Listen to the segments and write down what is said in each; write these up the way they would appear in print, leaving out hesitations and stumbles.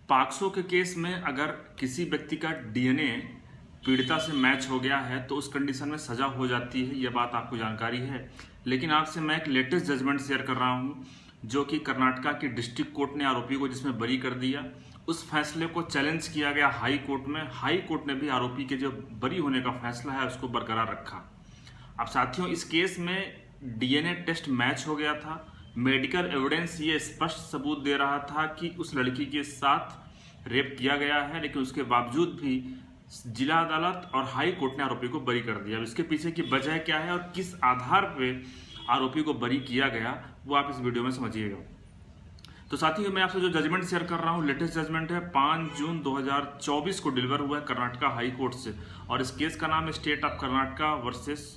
POCSO के case में अगर किसी व्यक्ति का डीएनए पीड़िता से मैच हो गया है तो उस कंडीशन में सजा हो जाती है, यह बात आपको जानकारी है। लेकिन आपसे मैं एक लेटेस्ट जजमेंट शेयर कर रहा हूं जो कि कर्नाटका की डिस्ट्रिक्ट कोर्ट ने आरोपी को जिसमें बरी कर दिया। उस फैसले को चैलेंज किया गया हाई कोर्ट में। हाई कोर्ट ने भी आरोपी के जो बरी होने का फैसला है उसको बरकरार रखा। अब साथियों, इस केस में डीएनए टेस्ट मैच हो गया था। मेडिकल एविडेंस ये स्पष्ट सबूत दे रहा था कि उस लड़की के साथ रेप किया गया है, लेकिन उसके बावजूद भी जिला अदालत और हाई कोर्ट ने आरोपी को बरी कर दिया। अब इसके पीछे की वजह क्या है और किस आधार पे आरोपी को बरी किया गया वो आप इस वीडियो में समझिएगा। तो साथियों, मैं आपसे जो जजमेंट शेयर कर रहा हूँ लेटेस्ट जजमेंट है, 5 जून 2024 को डिलीवर हुआ है कर्नाटका हाई कोर्ट से। और इस केस का नाम है state of Karnataka versus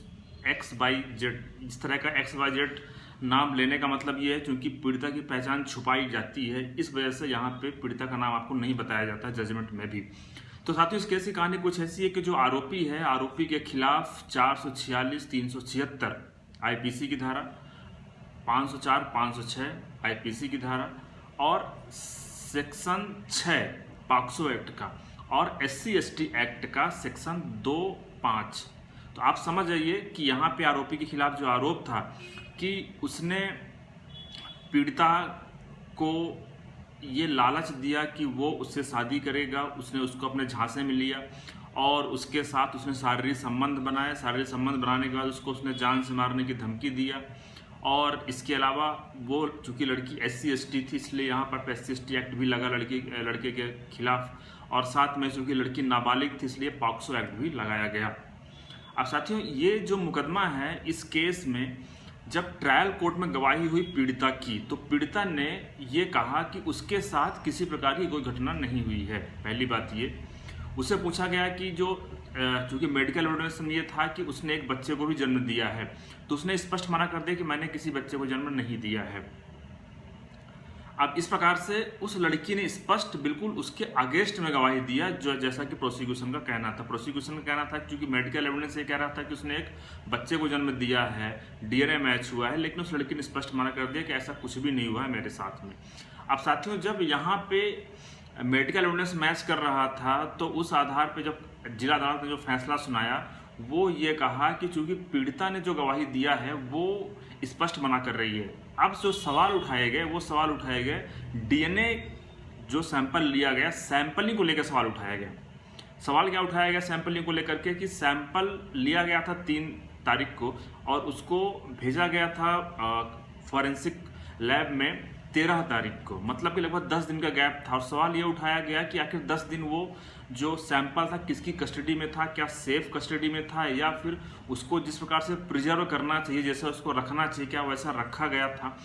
XYZ। इस तरह का XYZ नाम लेने का मतलब ये है क्योंकि पीड़िता की पहचान छुपाई जाती है, इस वजह से यहाँ पे पीड़िता का नाम आपको नहीं बताया जाता है जजमेंट में भी। तो साथियों, इस केस की कहानी कुछ ऐसी है कि जो आरोपी है, आरोपी के खिलाफ 446, 376 IPC की धारा, 504, 506 IPC की धारा और सेक्शन 6 पॉक्सो एक्ट का और SC/ST एक्ट का सेक्शन 2(5). तो आप समझ जाइए कि यहाँ पे आरोपी के खिलाफ जो आरोप था कि उसने पीड़िता को ये लालच दिया कि वो उससे शादी करेगा, उसने उसको अपने झांसे में लिया और उसके साथ उसने शारीरिक संबंध बनाया। शारीरिक संबंध बनाने के बाद उसको उसने जान से मारने की धमकी दिया। और इसके अलावा वो चूँकि लड़की SC/ST थी इसलिए यहाँ पर SC/ST एक्ट भी लगा लड़के के खिलाफ, और साथ में चूँकि लड़की नाबालिग थी इसलिए पॉक्सो एक्ट भी लगाया गया। अब साथियों, ये जो मुकदमा है, इस केस में जब ट्रायल कोर्ट में गवाही हुई पीड़िता की तो पीड़िता ने ये कहा कि उसके साथ किसी प्रकार की कोई घटना नहीं हुई है। पहली बात ये, उससे पूछा गया कि जो चूँकि मेडिकल एविडेंस में ये था कि उसने एक बच्चे को भी जन्म दिया है, तो उसने स्पष्ट मना कर दिया कि मैंने किसी बच्चे को जन्म नहीं दिया है। अब इस प्रकार से उस लड़की ने स्पष्ट बिल्कुल उसके अगेंस्ट में गवाही दिया, जो जैसा कि प्रोसिक्यूशन का कहना था। प्रोसिक्यूशन का कहना था क्योंकि मेडिकल एविडेंस ये कह रहा था कि उसने एक बच्चे को जन्म दिया है, डीएनए मैच हुआ है, लेकिन उस लड़की ने स्पष्ट मना कर दिया कि ऐसा कुछ भी नहीं हुआ है मेरे साथ में। अब साथियों, जब यहाँ पे मेडिकल एविडेंस मैच कर रहा था तो उस आधार पर जब जिला अदालत ने जो फैसला सुनाया वो ये कहा कि चूंकि पीड़िता ने जो गवाही दिया है वो स्पष्ट मना कर रही है। अब जो सवाल उठाए गए वो सवाल उठाए गए डीएनए जो सैंपल लिया गया, सैंपलिंग को लेकर सवाल उठाया गया। सवाल क्या उठाया गया सैंपलिंग को लेकर के कि सैंपल लिया गया था 3 तारीख को और उसको भेजा गया था फॉरेंसिक लैब में 13 तारीख को, मतलब कि लगभग 10 दिन का गैप था। और सवाल ये उठाया गया कि आखिर 10 दिन वो जो सैंपल था किसकी कस्टडी में था, क्या सेफ कस्टडी में था या फिर उसको जिस प्रकार से प्रिजर्व करना चाहिए, जैसे उसको रखना चाहिए, क्या वैसा रखा गया था।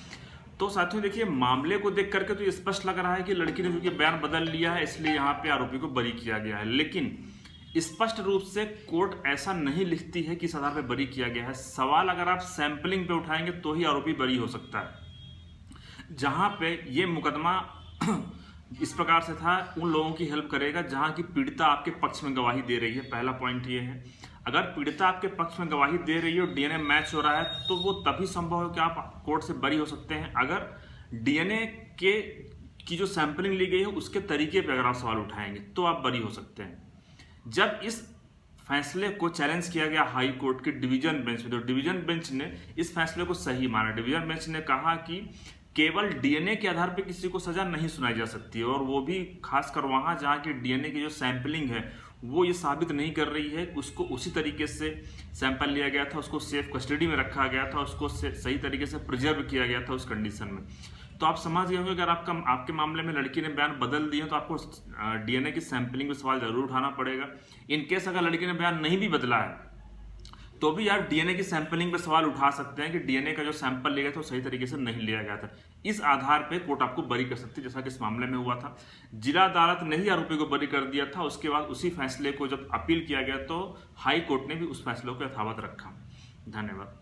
तो साथियों देखिए, मामले को देख करके तो ये स्पष्ट लग रहा है कि लड़की ने चूंकि बयान बदल लिया है इसलिए यहाँ पे आरोपी को बरी किया गया है, लेकिन स्पष्ट रूप से कोर्ट ऐसा नहीं लिखती है कि इस आधार पर बरी किया गया है। सवाल अगर आप सैंपलिंग पे उठाएंगे तो ही आरोपी बरी हो सकता है। जहां पे ये मुकदमा इस प्रकार से था, उन लोगों की हेल्प करेगा जहां की पीड़िता आपके पक्ष में गवाही दे रही है। पहला पॉइंट ये है, अगर पीड़िता आपके पक्ष में गवाही दे रही है और डीएनए मैच हो रहा है तो वो तभी संभव है कि आप कोर्ट से बरी हो सकते हैं अगर डीएनए की जो सैंपलिंग ली गई है उसके तरीके पर अगर आप सवाल उठाएंगे तो आप बरी हो सकते हैं। जब इस फैसले को चैलेंज किया गया हाई कोर्ट के डिवीजन बेंच में, तो डिवीजन बेंच ने इस फैसले को सही माना। डिवीजन बेंच ने कहा कि केवल डीएनए के आधार पर किसी को सजा नहीं सुनाई जा सकती है, और वो भी खासकर वहां जहां की डीएनए की जो सैंपलिंग है वो ये साबित नहीं कर रही है। उसको उसी तरीके से सैंपल लिया गया था, उसको सेफ कस्टडी में रखा गया था, उसको सही तरीके से प्रिजर्व किया गया था उस कंडीशन में। तो आप समझ गए होंगे, अगर आपके मामले में लड़की ने बयान बदल दिए तो आपको डीएनए की सैंपलिंग में सवाल जरूर उठाना पड़ेगा। इनकेस अगर लड़की ने बयान नहीं भी बदला है तो भी आप डीएनए की सैंपलिंग पे सवाल उठा सकते हैं कि डीएनए का जो सैंपल लिया गया था वो सही तरीके से नहीं लिया गया था। इस आधार पे कोर्ट आपको बरी कर सकती है, जैसा कि इस मामले में हुआ था। जिला अदालत ने ही आरोपी को बरी कर दिया था। उसके बाद उसी फैसले को जब अपील किया गया तो हाई कोर्ट ने भी उस फैसले को यथावत रखा। धन्यवाद।